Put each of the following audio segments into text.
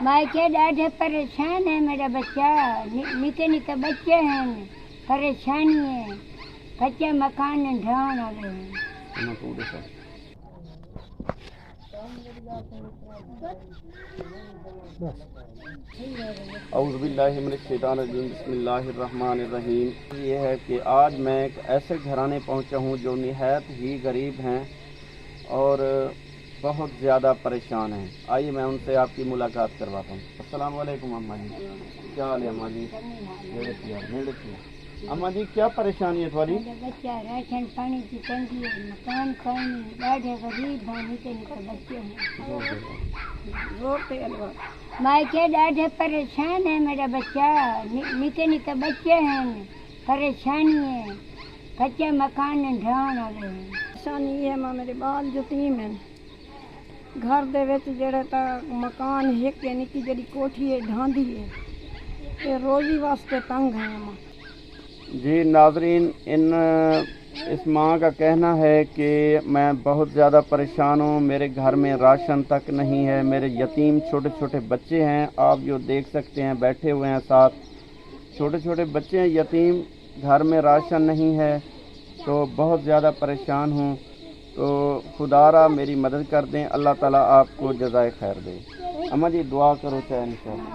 میں کے ڈاڈھے پریشان ہے میرا بچہ نکے نکے بچے ہیں پریشانی ہے کچے مکان ڈھان والے ہیں اعوذ باللہ من الشیطان الرجیم بسم اللہ الرحمن الرحیم۔ یہ ہے کہ آج میں ایک ایسے گھرانے پہنچا ہوں جو نہایت ہی غریب ہیں اور بہت زیادہ پریشان ہیں۔ آئیے میں ان سے آپ کی ملاقات کرواتا ہوں۔ السلام علیکم اماں جی، کیا حال ہے اماں جی؟ اماں جی کیا پریشانی ہے تھوڑی؟ بچہ راشن پانی کی تنگی ہے مکان پانی ڈاڈھے غریب ہیں نکے نکے بچے ہیں میں کے ڈاڈھے پریشان ہے میرا بچہ نکے نکے بچے ہیں پریشانی ہے کچے مکان ڈھان والے ہیں پریشانی یہ ہے میرے بال یتیم ہیں گھر دے وچ جڑا تا مکان ایک نکی جڑی کوٹھی ہے ڈھاندی ہے تے روزی واسطے تنگ ہیں ماں۔ جی ناظرین، اس ماں کا کہنا ہے کہ میں بہت زیادہ پریشان ہوں، میرے گھر میں راشن تک نہیں ہے، میرے یتیم چھوٹے چھوٹے بچے ہیں، آپ جو دیکھ سکتے ہیں بیٹھے ہوئے ہیں ساتھ، چھوٹے چھوٹے بچے ہیں یتیم، گھر میں راشن نہیں ہے تو بہت زیادہ پریشان ہوں، تو خدا را میری مدد کر دیں، اللہ تعالیٰ آپ کو جزائے خیر دے۔ اماں جی دعا کرو چاہے انشاءاللہ۔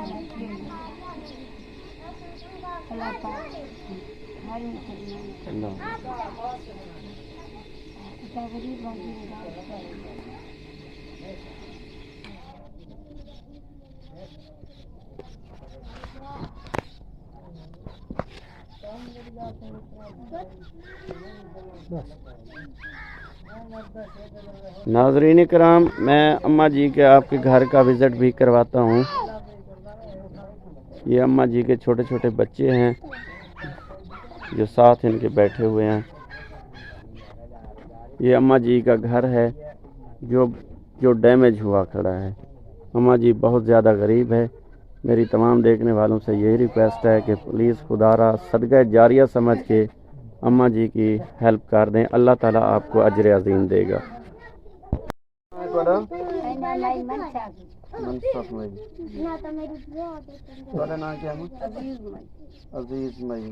ناظرین کرام، میں اماں جی کے آپ کے گھر کا وزٹ بھی کرواتا ہوں۔ یہ اماں جی کے چھوٹے چھوٹے بچے ہیں جو ساتھ ان کے بیٹھے ہوئے ہیں۔ یہ اماں جی کا گھر ہے جو ڈیمیج ہوا کھڑا ہے۔ اماں جی بہت زیادہ غریب ہے۔ میری تمام دیکھنے والوں سے یہی ریکویسٹ ہے کہ پلیز خدا را صدقہ جاریہ سمجھ کے اماں جی کی ہیلپ کر دیں، اللہ تعالیٰ آپ کو اجر عظیم دے گا۔ عزیز مئی۔